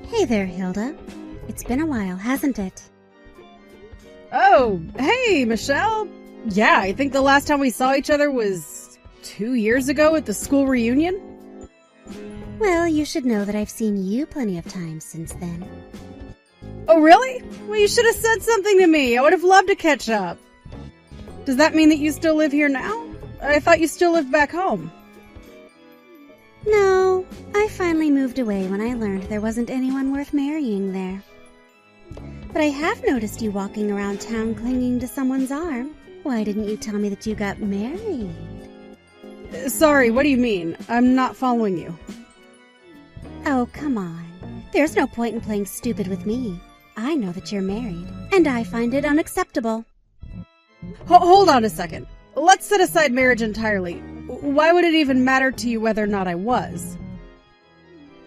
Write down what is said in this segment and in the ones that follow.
Hey there, Hilda. It's been a while, hasn't it? Oh, hey, Michelle. Yeah, I think the last time we saw each other was 2 years ago at the school reunion. Well, you should know that I've seen you plenty of times since then. Oh, really? Well, you should have said something to me. I would have loved to catch up. Does that mean that you still live here now? I thought you still lived back home. No, I finally moved away when I learned there wasn't anyone worth marrying there. But I have noticed you walking around town clinging to someone's arm. Why didn't you tell me that you got married? Sorry, what do you mean? I'm not following you. Oh, come on. There's no point in playing stupid with me. I know that you're married, and I find it unacceptable. Hold on a second. Let's set aside marriage entirely. Why would it even matter to you whether or not I was?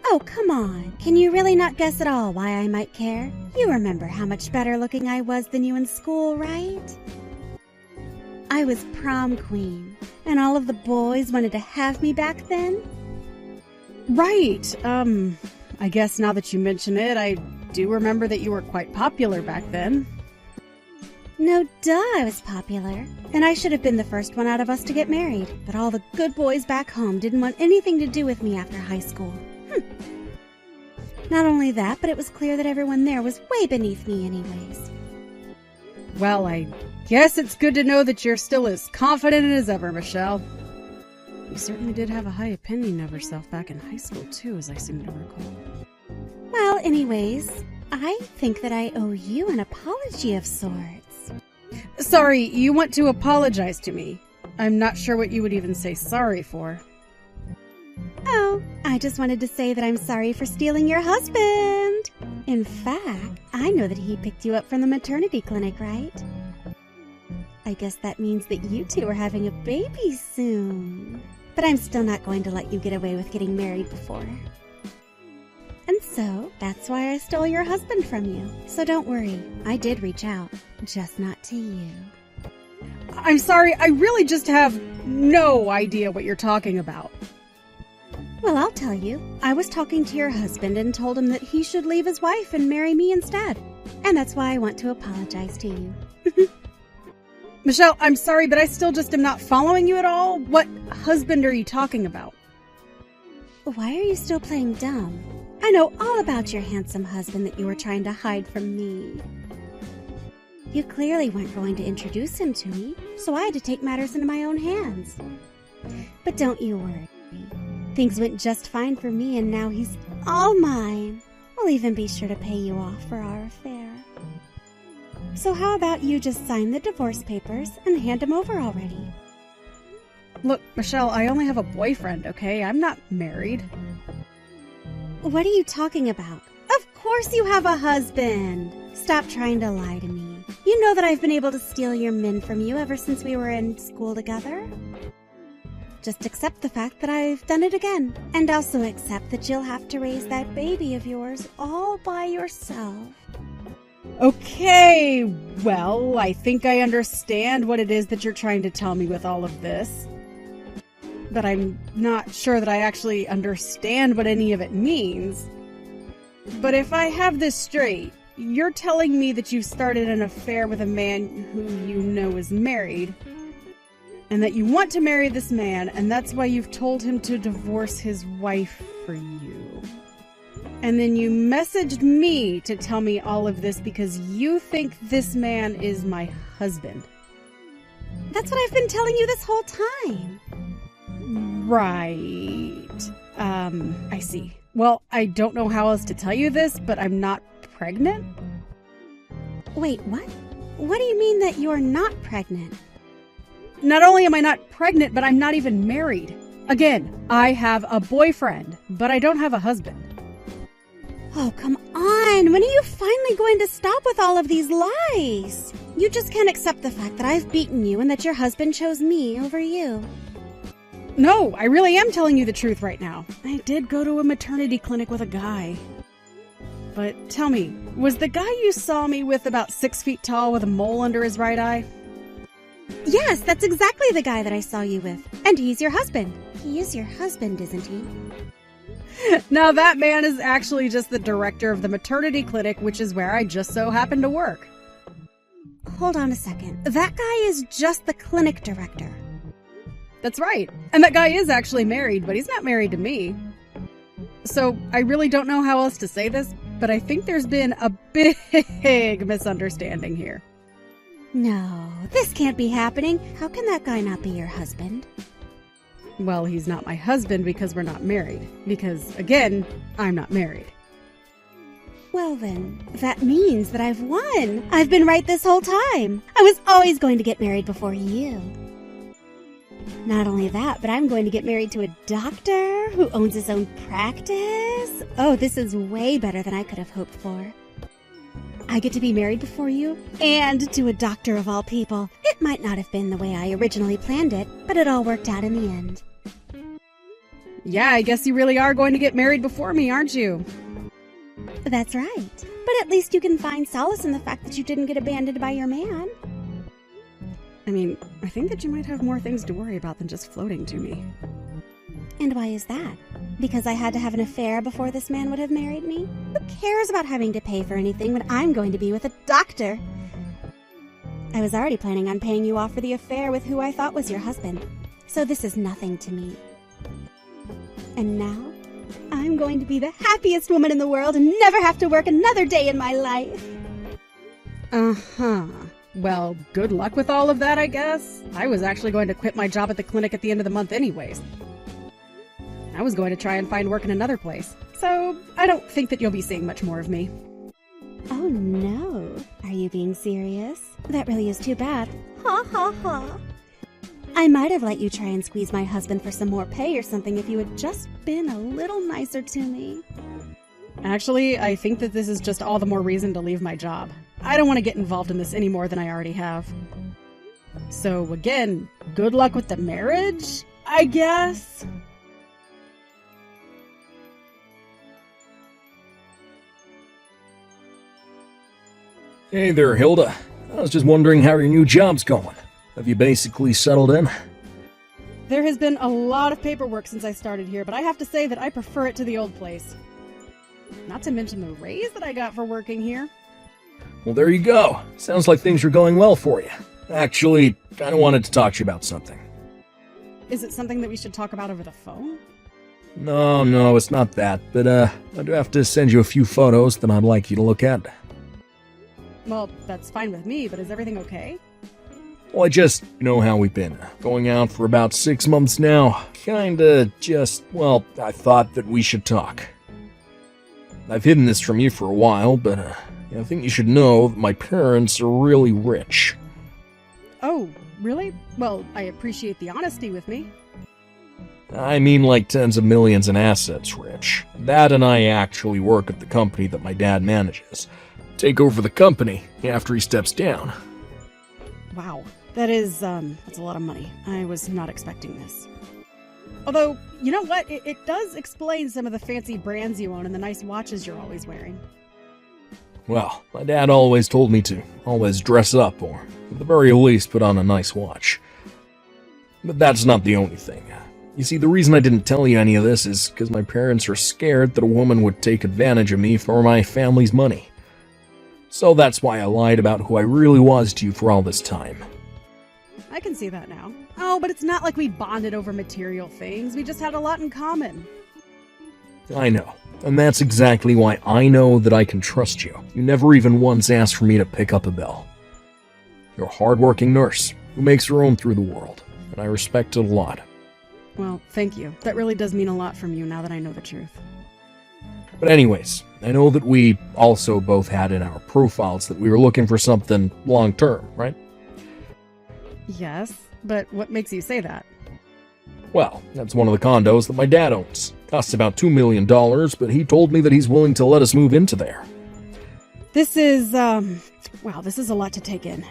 Oh, come on. Can you really not guess at all why I might care? You remember how much better looking I was than you in school, right? I was prom queen, and all of the boys wanted to have me back then. Right. I guess now that you mention it, I do remember that you were quite popular back then. No duh, I was popular. And I should have been the first one out of us to get married. But all the good boys back home didn't want anything to do with me after high school. Not only that, but it was clear that everyone there was way beneath me anyways. Well, I guess it's good to know that you're still as confident as ever, Michelle. You certainly did have a high opinion of yourself back in high school, too, as I seem to recall. Well, anyways, I think that I owe you an apology of sorts. Sorry, you want to apologize to me. I'm not sure what you would even say sorry for. Oh, I just wanted to say that I'm sorry for stealing your husband. In fact, I know that he picked you up from the maternity clinic, right? I guess that means that you two are having a baby soon. But I'm still not going to let you get away with getting married before. And so, that's why I stole your husband from you. So don't worry, I did reach out, just not to you. I'm sorry, I really just have no idea what you're talking about. Well, I'll tell you. I was talking to your husband and told him that he should leave his wife and marry me instead. And that's why I want to apologize to you. Michelle, I'm sorry, but I still just am not following you at all. What husband are you talking about? Why are you still playing dumb? I know all about your handsome husband that you were trying to hide from me. You clearly weren't going to introduce him to me, so I had to take matters into my own hands. But don't you worry. Things went just fine for me, and now he's all mine. I'll even be sure to pay you off for our affair. So how about you just sign the divorce papers and hand them over already? Look, Michelle, I only have a boyfriend, okay? I'm not married. What are you talking about? Of course you have a husband! Stop trying to lie to me. You know that I've been able to steal your men from you ever since we were in school together. Just accept the fact that I've done it again. And also accept that you'll have to raise that baby of yours all by yourself. Okay, well, I think I understand what it is that you're trying to tell me with all of this. But I'm not sure that I actually understand what any of it means. But if I have this straight, you're telling me that you started an affair with a man who you know is married, and that you want to marry this man, and that's why you've told him to divorce his wife for you. And then you messaged me to tell me all of this because you think this man is my husband. That's what I've been telling you this whole time. Right. I see. Well, I don't know how else to tell you this, but I'm not pregnant? Wait, what? What do you mean that you're not pregnant? Not only am I not pregnant, but I'm not even married. Again, I have a boyfriend, but I don't have a husband. Oh, come on! When are you finally going to stop with all of these lies? You just can't accept the fact that I've beaten you and that your husband chose me over you. No, I really am telling you the truth right now. I did go to a maternity clinic with a guy. But tell me, was the guy you saw me with about 6 feet tall with a mole under his right eye? Yes, that's exactly the guy that I saw you with. And he's your husband. He is your husband, isn't he? Now that man is actually just the director of the maternity clinic, which is where I just so happen to work. Hold on a second. That guy is just the clinic director. That's right. And that guy is actually married, but he's not married to me. So I really don't know how else to say this, but I think there's been a big misunderstanding here. No, this can't be happening. How can that guy not be your husband? Well, he's not my husband because we're not married. Because, again, I'm not married. Well then, that means that I've won. I've been right this whole time. I was always going to get married before you. Not only that, but I'm going to get married to a doctor who owns his own practice. Oh, this is way better than I could have hoped for. I get to be married before you, and to a doctor of all people. It might not have been the way I originally planned it, but it all worked out in the end. Yeah, I guess you really are going to get married before me, aren't you? That's right. But at least you can find solace in the fact that you didn't get abandoned by your man. I mean, I think that you might have more things to worry about than just floating to me. And why is that? Because I had to have an affair before this man would have married me? Who cares about having to pay for anything when I'm going to be with a doctor? I was already planning on paying you off for the affair with who I thought was your husband. So this is nothing to me. And now, I'm going to be the happiest woman in the world and never have to work another day in my life. Uh-huh. Well, good luck with all of that, I guess. I was actually going to quit my job at the clinic at the end of the month anyways. I was going to try and find work in another place. So, I don't think that you'll be seeing much more of me. Oh no. Are you being serious? That really is too bad. Ha ha ha. I might have let you try and squeeze my husband for some more pay or something if you had just been a little nicer to me. Actually, I think that this is just all the more reason to leave my job. I don't want to get involved in this any more than I already have. So again, good luck with the marriage, I guess? Hey there, Hilda. I was just wondering how your new job's going. Have you basically settled in? There has been a lot of paperwork since I started here, but I have to say that I prefer it to the old place. Not to mention the raise that I got for working here. Well, there you go. Sounds like things are going well for you. Actually, I wanted to talk to you about something. Is it something that we should talk about over the phone? No, it's not that, but I do have to send you a few photos that I'd like you to look at. Well, that's fine with me, but is everything okay? Well, you know how we've been. Going out for about 6 months now. I thought that we should talk. I've hidden this from you for a while, but I think you should know that my parents are really rich. Oh, really? Well, I appreciate the honesty with me. I mean like tens of millions in assets rich. Dad and I actually work at the company that my dad manages. Take over the company after he steps down. Wow, that's a lot of money. I was not expecting this. Although, you know what? It does explain some of the fancy brands you own and the nice watches you're always wearing. Well, my dad always told me to always dress up, or at the very least put on a nice watch. But that's not the only thing. You see, the reason I didn't tell you any of this is because my parents are scared that a woman would take advantage of me for my family's money. So that's why I lied about who I really was to you for all this time. I can see that now. Oh, but it's not like we bonded over material things. We just had a lot in common. I know. And that's exactly why I know that I can trust you. You never even once asked for me to pick up a bell. You're a hard-working nurse who makes her own through the world, and I respect it a lot. Well, thank you. That really does mean a lot from you now that I know the truth. But anyways, I know that we also both had in our profiles that we were looking for something long-term, right? Yes, but what makes you say that? Well, that's one of the condos that my dad owns. Costs about $2 million, but he told me that he's willing to let us move into there. This is, this is a lot to take in.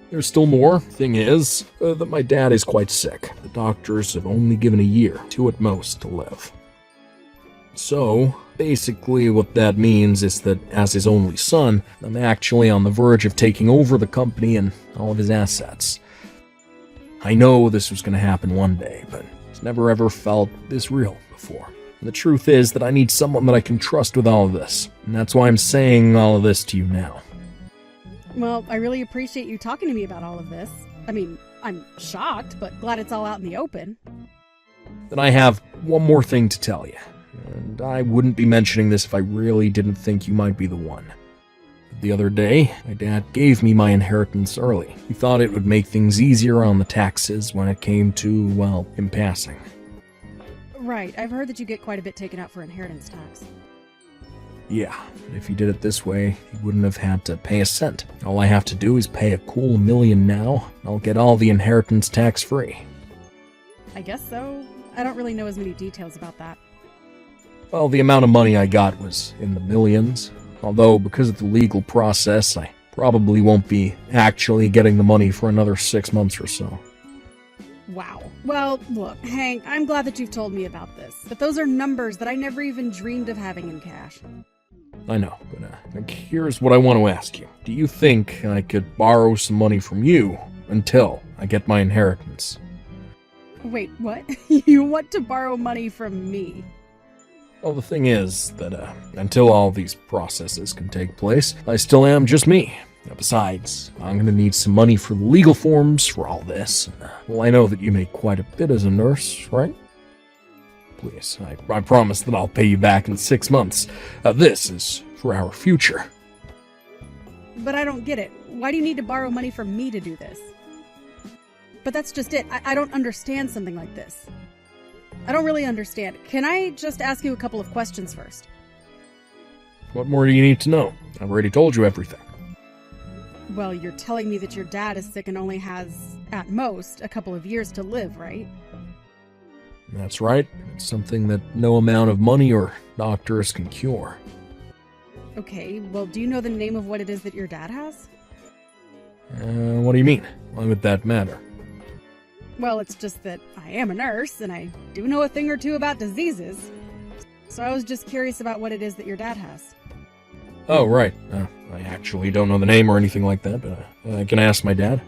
There's still more. Thing is, that my dad is quite sick. The doctors have only given a year, 2 at most, to live. So, basically what that means is that as his only son, I'm actually on the verge of taking over the company and all of his assets. I know this was going to happen one day, but it's never ever felt this real before. The truth is that I need someone that I can trust with all of this, and that's why I'm saying all of this to you now. Well, I really appreciate you talking to me about all of this. I mean, I'm shocked, but glad it's all out in the open. Then I have one more thing to tell you, and I wouldn't be mentioning this if I really didn't think you might be the one. The other day, my dad gave me my inheritance early. He thought it would make things easier on the taxes when it came to, well, him passing. Right, I've heard that you get quite a bit taken out for inheritance tax. Yeah, but if he did it this way, he wouldn't have had to pay a cent. All I have to do is pay a cool $1 million now, and I'll get all the inheritance tax-free. I guess so. I don't really know as many details about that. Well, the amount of money I got was in the millions, although because of the legal process, I probably won't be actually getting the money for another 6 months or so. Wow. Well, look, Hank, I'm glad that you've told me about this, but those are numbers that I never even dreamed of having in cash. I know, but here's what I want to ask you. Do you think I could borrow some money from you until I get my inheritance? Wait, what? You want to borrow money from me? Well, the thing is that until all these processes can take place, I still am just me. Besides, I'm going to need some money for the legal forms for all this. Well, I know that you make quite a bit as a nurse, right? Please, I promise that I'll pay you back in 6 months. This is for our future. But I don't get it. Why do you need to borrow money from me to do this? But that's just it. I don't understand something like this. I don't really understand. Can I just ask you a couple of questions first? What more do you need to know? I've already told you everything. Well, you're telling me that your dad is sick and only has, at most, a couple of years to live, right? That's right. It's something that no amount of money or doctors can cure. Okay, well, do you know the name of what it is that your dad has? What do you mean? Why would that matter? Well, it's just that I am a nurse, and I do know a thing or two about diseases. So I was just curious about what it is that your dad has. Oh, right. I actually don't know the name or anything like that, but I can ask my dad.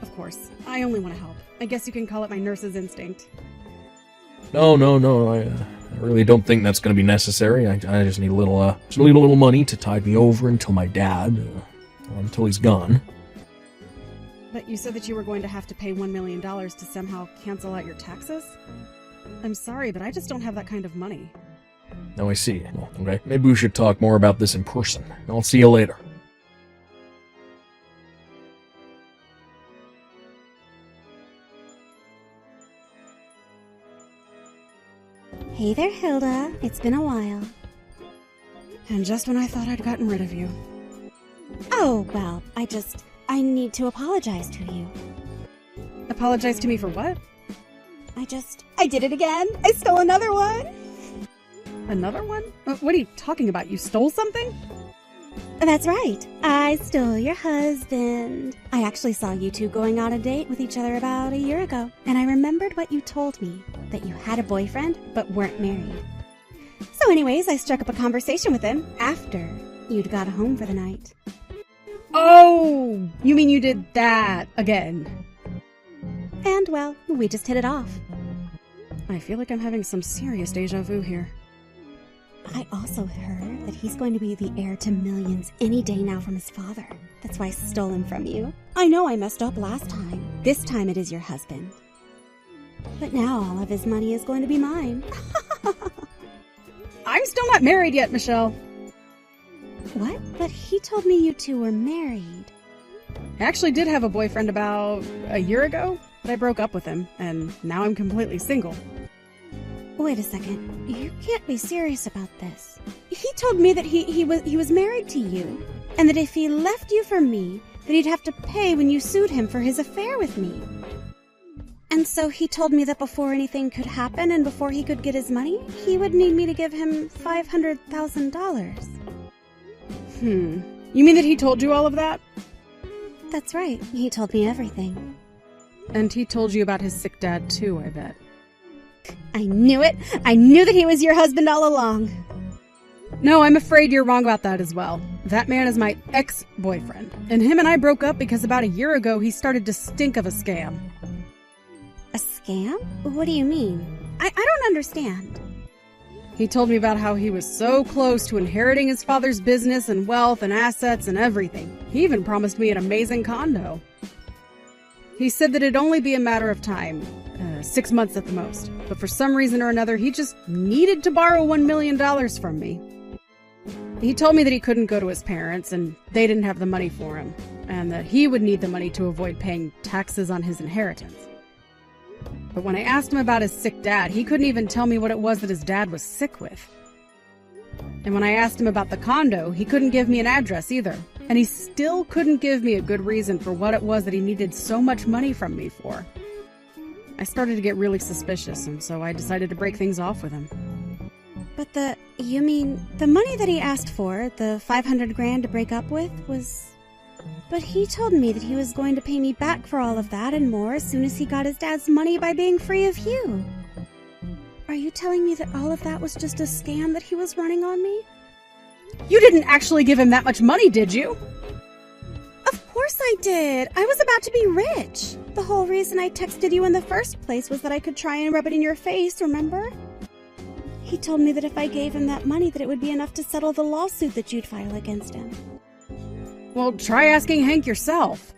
Of course. I only want to help. I guess you can call it my nurse's instinct. No. I really don't think that's going to be necessary. I just need a little money to tide me over until my dad, until he's gone. But you said that you were going to have to pay $1 million to somehow cancel out your taxes? I'm sorry, but I just don't have that kind of money. Oh, I see. Well, okay. Maybe we should talk more about this in person. I'll see you later. Hey there, Hilda. It's been a while. And just when I thought I'd gotten rid of you. Oh, well, I need to apologize to you. Apologize to me for what? I did it again. I stole another one. Another one? What are you talking about? You stole something? That's right. I stole your husband. I actually saw you two going on a date with each other about a year ago, and I remembered what you told me, that you had a boyfriend but weren't married. So anyways, I struck up a conversation with him after you'd got home for the night. Oh, you mean you did that again? And, well, we just hit it off. I feel like I'm having some serious deja vu here. I also heard that he's going to be the heir to millions any day now from his father. That's why I stole him from you. I know I messed up last time. This time it is your husband. But now all of his money is going to be mine. I'm still not married yet, Michelle. What? But he told me you two were married. I actually did have a boyfriend about a year ago, but I broke up with him, and now I'm completely single. Wait a second. You can't be serious about this. He told me that he was married to you, and that if he left you for me, that he'd have to pay when you sued him for his affair with me. And so he told me that before anything could happen and before he could get his money, he would need me to give him $500,000. You mean that he told you all of that? That's right. He told me everything. And he told you about his sick dad too, I bet. I knew it! I knew that he was your husband all along! No, I'm afraid you're wrong about that as well. That man is my ex-boyfriend, and him and I broke up because about a year ago he started to stink of a scam. A scam? What do you mean? I don't understand. He told me about how he was so close to inheriting his father's business and wealth and assets and everything. He even promised me an amazing condo. He said that it'd only be a matter of time, 6 months at the most. But for some reason or another, he just needed to borrow $1 million from me. He told me that he couldn't go to his parents and they didn't have the money for him, and that he would need the money to avoid paying taxes on his inheritance. But when I asked him about his sick dad, he couldn't even tell me what it was that his dad was sick with. And when I asked him about the condo, he couldn't give me an address either. And he still couldn't give me a good reason for what it was that he needed so much money from me for. I started to get really suspicious, and so I decided to break things off with him. But you mean, the money that he asked for, the $500,000 to break up with, was... But he told me that he was going to pay me back for all of that and more as soon as he got his dad's money by being free of you. Are you telling me that all of that was just a scam that he was running on me? You didn't actually give him that much money, did you? Of course I did. I was about to be rich. The whole reason I texted you in the first place was that I could try and rub it in your face, remember? He told me that if I gave him that money that it would be enough to settle the lawsuit that you'd file against him. Well, try asking Hank yourself.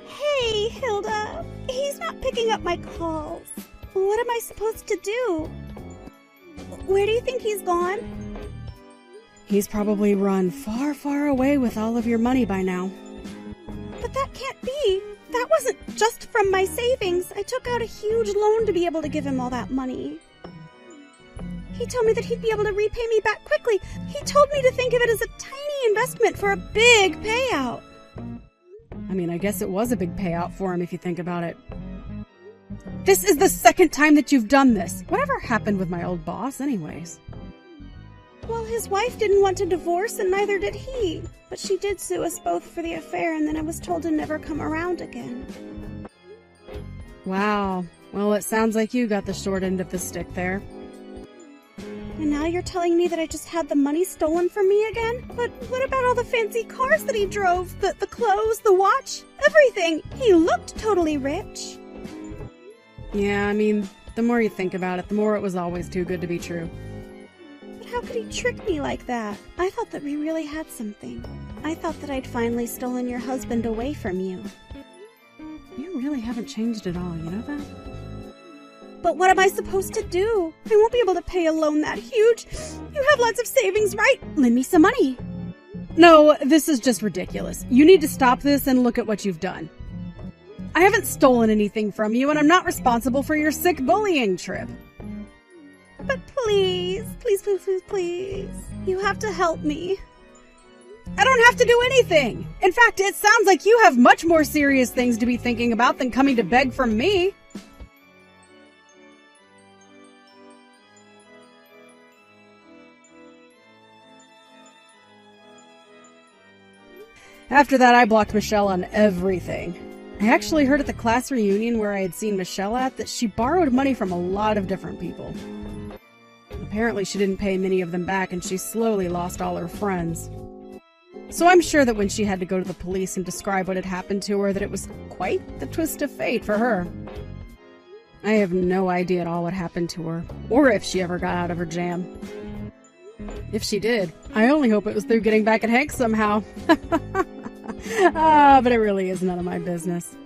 Hey, Hilda. He's not picking up my calls. What am I supposed to do? Where do you think he's gone? He's probably run far, far away with all of your money by now. But that can't be. That wasn't just from my savings. I took out a huge loan to be able to give him all that money. He told me that he'd be able to repay me back quickly. He told me to think of it as a tiny investment for a big payout. I mean, I guess it was a big payout for him if you think about it. This is the second time that you've done this. Whatever happened with my old boss anyways? Well, his wife didn't want to divorce and neither did he. But she did sue us both for the affair and then I was told to never come around again. Wow. Well, it sounds like you got the short end of the stick there. And now you're telling me that I just had the money stolen from me again? But what about all the fancy cars that he drove? The clothes, the watch, everything? He looked totally rich. Yeah, I mean, the more you think about it, the more it was always too good to be true. But how could he trick me like that? I thought that we really had something. I thought that I'd finally stolen your husband away from you. You really haven't changed at all, you know that? But what am I supposed to do? I won't be able to pay a loan that huge. You have lots of savings, right? Lend me some money. No, this is just ridiculous. You need to stop this and look at what you've done. I haven't stolen anything from you, and I'm not responsible for your sick bullying trip. But please, please, please, please, please. You have to help me. I don't have to do anything. In fact, it sounds like you have much more serious things to be thinking about than coming to beg from me. After that, I blocked Michelle on everything. I actually heard at the class reunion where I had seen Michelle at that she borrowed money from a lot of different people. Apparently she didn't pay many of them back and she slowly lost all her friends. So I'm sure that when she had to go to the police and describe what had happened to her, that it was quite the twist of fate for her. I have no idea at all what happened to her, or if she ever got out of her jam. If she did, I only hope it was through getting back at Hank somehow. But it really is none of my business.